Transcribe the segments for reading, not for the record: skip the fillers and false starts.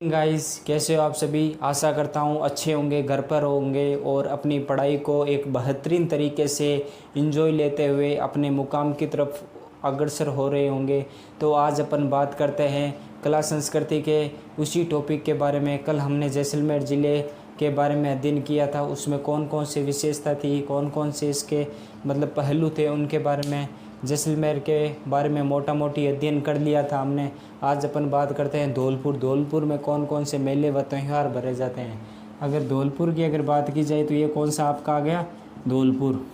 Guys, कैसे हो आप सभी। आशा करता हूँ अच्छे होंगे, घर पर होंगे और अपनी पढ़ाई को एक बेहतरीन तरीके से एंजॉय लेते हुए अपने मुकाम की तरफ अग्रसर हो रहे होंगे। तो आज अपन बात करते हैं कला संस्कृति के उसी टॉपिक के बारे में। कल हमने जैसलमेर ज़िले के बारे में अध्ययन किया था, उसमें कौन कौन सी विशेषता थी, कौन कौन से इसके पहलू थे, उनके बारे में जैसलमेर के बारे में मोटा मोटी अध्ययन कर लिया था हमने। आज अपन बात करते हैं धौलपुर। धौलपुर में कौन कौन से मेले व त्यौहार भरे जाते हैं। अगर धौलपुर की बात की जाए तो ये कौन सा आपका आ गया, धौलपुर।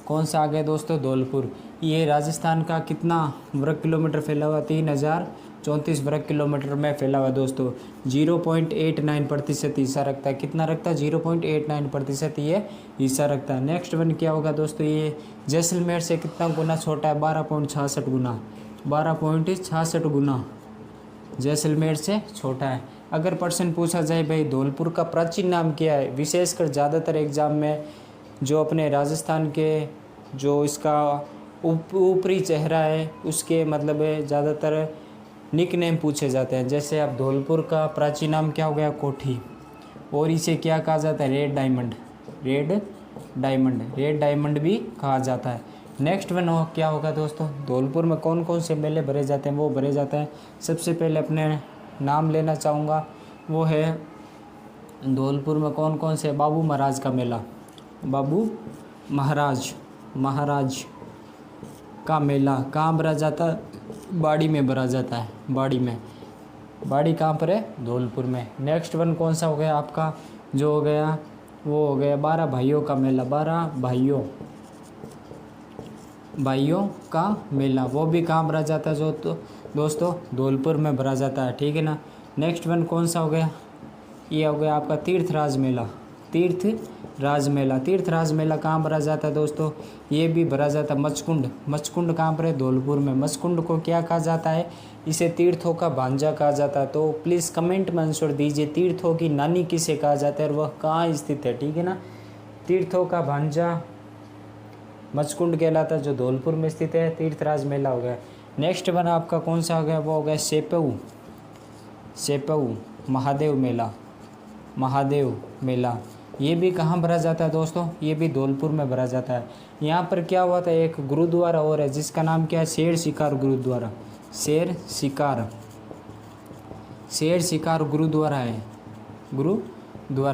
कौन सा आ गया दोस्तों, धौलपुर। ये राजस्थान का कितना वर्ग किलोमीटर फैला हुआ, 3034 वर्ग किलोमीटर में फैला हुआ दोस्तों। 0.89% हिस्सा रखता है। कितना रखता है, 0.89% ये हिस्सा रखता है। नेक्स्ट वन क्या होगा दोस्तों, ये जैसलमेर से कितना गुना छोटा है, 12.66 गुना। 12.66 गुना जैसलमेर से छोटा है। अगर प्रश्न पूछा जाए भाई धौलपुर का प्राचीन नाम क्या है, विशेषकर ज़्यादातर एग्जाम में जो अपने राजस्थान के जो इसका ऊपरी चेहरा है उसके ज़्यादातर निक नेम पूछे जाते हैं। जैसे अब धौलपुर का प्राचीन नाम क्या हो गया, कोठी। और इसे क्या कहा जाता है, रेड डायमंड। रेड डायमंड भी कहा जाता है। नेक्स्ट वन क्या होगा दोस्तों, धौलपुर में कौन कौन से मेले भरे जाते हैं, वो भरे जाते हैं। सबसे पहले अपने नाम लेना चाहूँगा, वो है धौलपुर में कौन कौन से, बाबू महाराज का मेला। बाबू महाराज का मेला कहाँ भरा जाता है, बाड़ी में भरा जाता है। बाड़ी कहाँ पर है, धौलपुर में। नेक्स्ट वन कौन सा हो गया आपका, जो हो गया वो हो गया 12 भाइयों का मेला। 12 भाइयों का मेला, वो भी कहाँ भरा जाता है जो तो दोस्तों, धौलपुर में भरा जाता है, ठीक है ना। नेक्स्ट वन कौन सा हो गया, ये हो गया आपका तीर्थराज मेला कहाँ भरा जाता है दोस्तों, ये भी भरा जाता है मचकुंड कहाँ पर है, धौलपुर में। मचकुंड को क्या कहा जाता है, इसे तीर्थों का भांजा कहा जाता है। तो प्लीज़ कमेंट में आंसर दीजिए, तीर्थों की नानी किसे कहा जाता है और वह कहाँ स्थित है, ठीक है ना। तीर्थों का भांजा मचकुंड कहलाता है, जो धौलपुर में स्थित है। तीर्थराज मेला हो गया। नेक्स्ट वन आपका कौन सा हो गया, वो हो गया सेपऊ महादेव मेला। ये भी कहाँ भरा जाता है दोस्तों, ये भी धौलपुर में भरा जाता है। यहाँ पर क्या हुआ था, एक गुरुद्वारा और है जिसका नाम क्या है, शेर शिकार गुरुद्वारा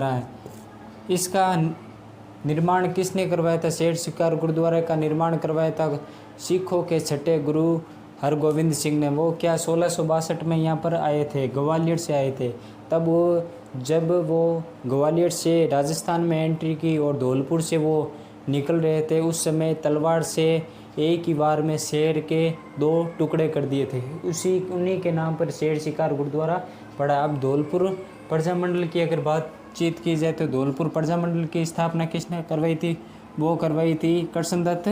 है। इसका निर्माण किसने करवाया था, शेर शिकार गुरुद्वारा का निर्माण करवाया था सिखों के छठे गुरु हरगोविंद सिंह ने। वो क्या 1662 में यहाँ पर आए थे, ग्वालियर से आए थे। तब जब वो ग्वालियर से राजस्थान में एंट्री की और धौलपुर से वो निकल रहे थे, उस समय तलवार से एक ही बार में शेर के 2 टुकड़े कर दिए थे। उन्हीं के नाम पर शेर शिकार गुरुद्वारा पड़ा। अब धौलपुर प्रजामंडल की अगर बातचीत की जाए तो धौलपुर प्रजामंडल की स्थापना किसने करवाई थी, वो करवाई थी कृष्णदत्त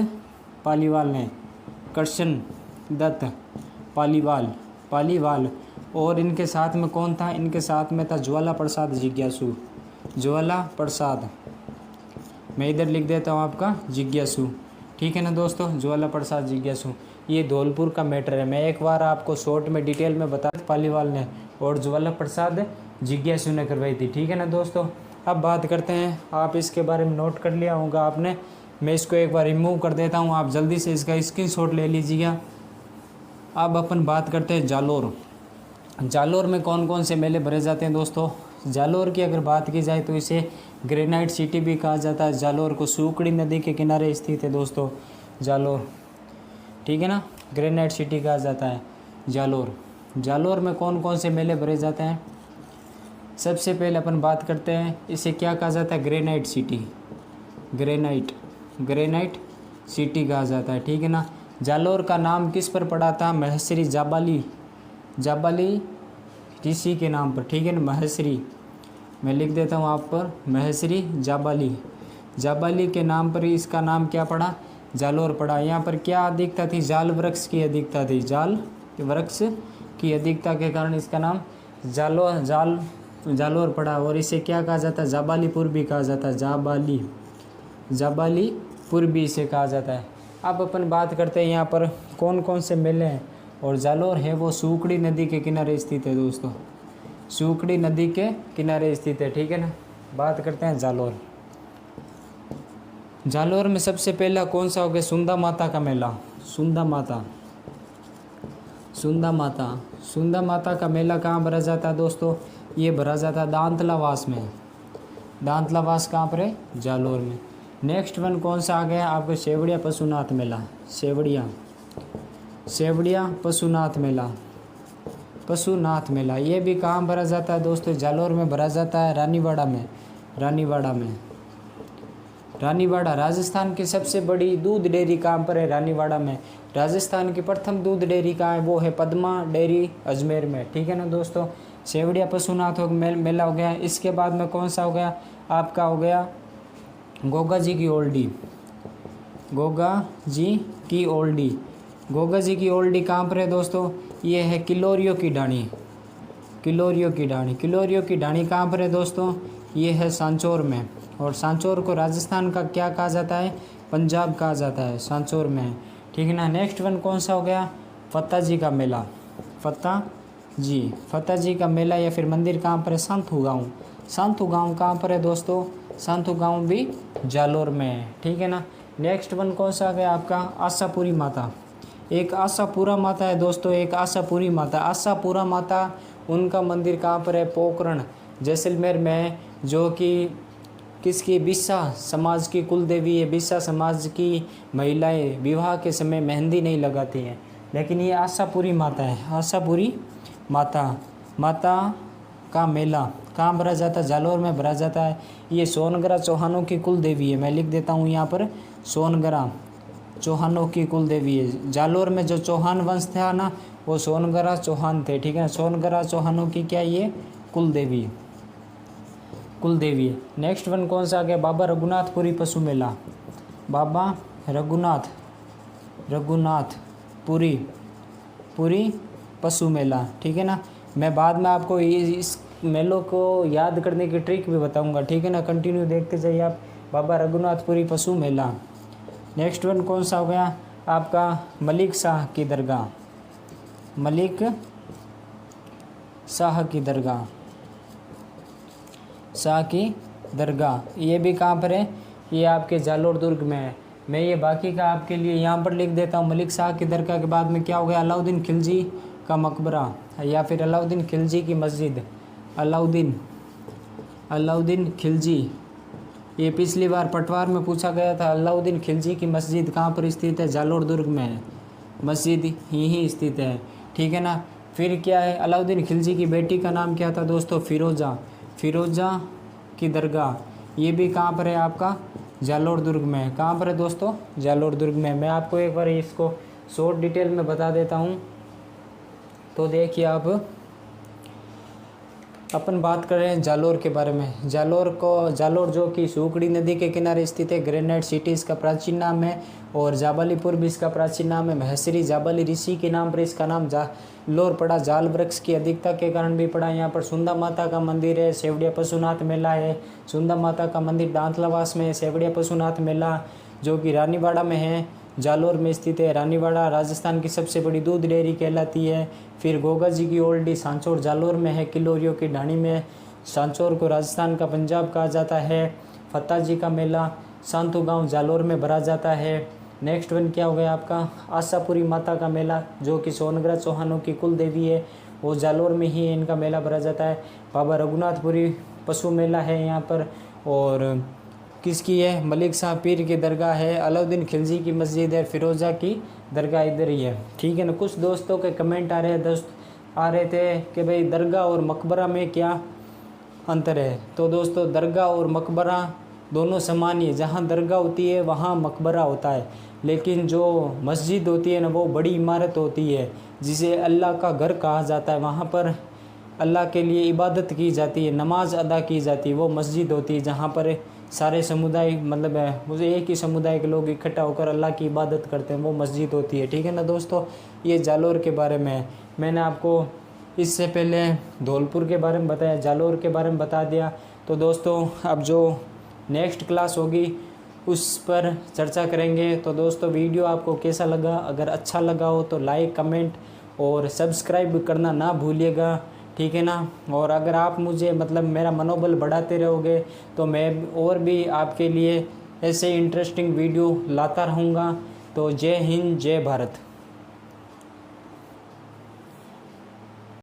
पालीवाल। और इनके साथ में कौन था, इनके साथ में था ज्वाला प्रसाद जिज्ञासु। मैं इधर लिख देता हूँ आपका जिज्ञासु, ठीक है ना दोस्तों, ज्वाला प्रसाद जिज्ञासु। ये धौलपुर का मैटर है। मैं एक बार आपको शॉर्ट में डिटेल में बता, पालीवाल ने और ज्वाला प्रसाद जिज्ञासु ने करवाई थी, ठीक है ना दोस्तों। अब बात करते हैं, आप इसके बारे में नोट कर लिया होगा आपने। मैं इसको एक बार रिमूव कर देता हूँ, आप जल्दी से इसका स्क्रीनशॉट ले लीजिएगा। अब अपन बात करते हैं जालोर में कौन कौन से मेले भरे जाते हैं दोस्तों। जालोर की अगर बात की जाए तो इसे ग्रेनाइट सिटी भी कहा जाता है। जालोर को सूखड़ी नदी के किनारे स्थित है दोस्तों जालोर, ठीक है ना, ग्रेनाइट सिटी कहा जाता है जालोर में कौन कौन से मेले भरे जाते हैं। सबसे पहले अपन बात करते हैं, इसे क्या कहा जाता है, ग्रेनाइट सिटी कहा जाता है, ठीक है ना। जालोर का नाम किस पर पड़ा था, महर्षि जाबाली ऋषि के नाम पर, ठीक है ना। महर्षि, मैं लिख देता हूँ आप पर, महर्षि जाबाली के नाम पर इसका नाम क्या पड़ा, जालोर पड़ा। यहाँ पर क्या अधिकता थी, जाल वृक्ष की अधिकता थी। जाल वृक्ष की अधिकता के कारण इसका नाम जालोर पड़ा। और इसे क्या कहा जाता है, जाबालीपुर भी कहा जाता है। जाबालीपुर भी इसे कहा जाता है। अब अपन बात करते हैं यहाँ पर कौन कौन से मेले हैं। और जालोर है वो सूखड़ी नदी के किनारे स्थित है दोस्तों। सूखड़ी नदी के किनारे स्थित है, ठीक है ना। बात करते हैं जालोर। जालोर में सबसे पहला कौन सा हो गया, सुंदा माता का मेला। सुंदा माता, सुंदा माता, सुंदा माता का मेला कहाँ भरा जाता है दोस्तों, ये भरा जाता है दांतलावास में। दांतलावास कहाँ पर है, जालोर में। नेक्स्ट वन कौन सा आ गया आपको, सेवड़िया पशुनाथ मेला। सेवड़िया, सेवड़िया पशुनाथ मेला, पशुनाथ मेला ये भी कहाँ भरा जाता है दोस्तों, जालोर में भरा जाता है, रानीवाड़ा में। रानीवाड़ा में, रानीवाड़ा राजस्थान की सबसे बड़ी दूध डेयरी कहाँ पर है, रानीवाड़ा में। राजस्थान की प्रथम दूध डेयरी कहाँ है, वो है पद्मा डेयरी अजमेर में, ठीक है ना दोस्तों। सेवड़िया पशुनाथ मेला हो गया। इसके बाद में कौन सा हो गया आपका, हो गया गोगा जी की ओल्डी। गोगा जी की ओल्डी, गोगा जी की ओल्डी कहाँ पर है दोस्तों, ये है किलोरियो की ढाणी। किलोरियो की ढाणी, किलोरियो की ढाणी कहाँ पर है दोस्तों, ये है सांचौर में। और सांचौर को राजस्थान का क्या कहा जाता है, पंजाब कहा जाता है, सांचौर में है, ठीक है ना। नेक्स्ट वन कौन सा हो गया, फत्ता जी का मेला। फत्ता जी, फत्ता जी का मेला या फिर मंदिर कहाँ पर है, सांथू गाँव। सांथू गाँव कहाँ पर है दोस्तों, सांथू गाँव भी जालोर में है, ठीक है ना। नेक्स्ट वन कौन सा आ गया आपका, आशापुरी माता। एक आशापुरा माता है दोस्तों, एक आशापुरी माता। आशापुरा माता उनका मंदिर कहाँ पर है, पोखरण जैसलमेर में है, जो कि किसकी, बिस्सा समाज की कुल देवी है। बिस्सा समाज की महिलाएं विवाह के समय मेहंदी नहीं लगाती हैं, लेकिन ये आशापुरी माता है। आशापुरी माता, माता का मेला कहाँ भरा जाता है, जालोर में भरा जाता है। ये सोनगरा चौहानों की कुल देवी है, मैं लिख देता हूँ यहाँ पर, सोनगरा चौहानों की कुल देवी है। जालोर में जो चौहान वंश था ना, वो सोनगरा चौहान थे, ठीक है ना। सोनगरा चौहानों की क्या ये कुल देवी, कुल देवी है। नेक्स्ट वन कौन सा आ गया, बाबा रघुनाथपुरी पशु मेला। बाबा रघुनाथ, रघुनाथपुरी पुरी पशु मेला, ठीक है ना। मैं बाद में आपको इस मेलों को याद करने की ट्रिक भी बताऊंगा, ठीक है ना। कंटिन्यू देखते जाइए आप, बाबा रघुनाथपुरी पशु मेला। नेक्स्ट वन कौन सा हो गया आपका, मलिक शाह की दरगाह। मलिक शाह की दरगाह, शाह की दरगाह ये भी कहाँ पर है, ये आपके जालोर दुर्ग में है। मैं ये बाकी का आपके लिए यहाँ पर लिख देता हूँ। मलिक शाह की दरगाह के बाद में क्या हो गया, अलाउद्दीन खिलजी का मकबरा या फिर अलाउद्दीन खिलजी की मस्जिद। अलाउद्दीन खिलजी, ये पिछली बार पटवार में पूछा गया था। अलाउद्दीन खिलजी की मस्जिद कहाँ पर स्थित है, जालोर दुर्ग में है, मस्जिद ही स्थित है, ठीक है ना। फिर क्या है, अलाउद्दीन खिलजी की बेटी का नाम क्या था दोस्तों, फिरोजा। फिरोजा की दरगाह ये भी कहाँ पर है आपका, जालोर दुर्ग में है। कहाँ पर है दोस्तों, जालोर दुर्ग में। मैं आपको एक बार इसको शॉर्ट डिटेल में बता देता हूँ, तो देखिए आप। अपन बात कर रहे हैं जालोर के बारे में। जालोर जो कि सूखड़ी नदी के किनारे स्थित है। ग्रेनाइट सिटी इसका प्राचीन नाम है, और जाबालीपुर भी इसका प्राचीन नाम है। महसरी जाबाली ऋषि के नाम पर इसका नाम जालोर पड़ा। जाल वृक्ष की अधिकता के कारण भी पड़ा। यहाँ पर सुंदा माता का मंदिर है, सेवड़िया पशुनाथ मेला है। सुंदा माता का मंदिर दांतलावास में है, सेवड़िया पशुनाथ मेला जो कि रानीवाड़ा में है, जालोर में स्थित है। रानीवाड़ा राजस्थान की सबसे बड़ी दूध डेयरी कहलाती है। फिर गोगा जी की ओल्डी सांचौर जालोर में है, किलोरियो की ढाणी में। सांचौर को राजस्थान का पंजाब कहा जाता है। फत्ता जी का मेला सांतू गांव जालोर में भरा जाता है। नेक्स्ट वन क्या हो गया आपका, आशापुरी माता का मेला जो कि सोनगरा चौहानों की कुल देवी है, वो जालोर में ही इनका मेला भरा जाता है। बाबा रघुनाथपुरी पशु मेला है यहाँ पर, और किसकी है, मलिक शाह पीर की दरगाह है। अलाउद्दीन खिलजी की मस्जिद है। फिरोजा की दरगाह इधर ही है, ठीक है ना। कुछ दोस्तों के कमेंट आ रहे थे कि भाई दरगाह और मकबरा में क्या अंतर है। तो दोस्तों दरगाह और मकबरा दोनों समान ही है। जहाँ दरगाह होती है वहाँ मकबरा होता है, लेकिन जो मस्जिद होती है ना, वो बड़ी इमारत होती है जिसे अल्लाह का घर कहा जाता है। वहाँ पर अल्लाह के लिए इबादत की जाती है, नमाज अदा की जाती है। वो मस्जिद होती है जहाँ पर सारे समुदाय, मतलब है मुझे एक ही समुदाय के लोग इकट्ठा होकर अल्लाह की इबादत करते हैं, वो मस्जिद होती है, ठीक है ना दोस्तों। ये जालोर के बारे में है। मैंने आपको इससे पहले धौलपुर के बारे में बताया, जालोर के बारे में बता दिया। तो दोस्तों अब जो नेक्स्ट क्लास होगी उस पर चर्चा करेंगे। तो दोस्तों वीडियो आपको कैसा लगा, अगर अच्छा लगा हो तो लाइक, कमेंट और सब्सक्राइब करना ना भूलिएगा, ठीक है ना। और अगर आप मुझे मतलब मेरा मनोबल बढ़ाते रहोगे तो मैं और भी आपके लिए ऐसे इंटरेस्टिंग वीडियो लाता रहूँगा। तो जय हिंद, जय भारत।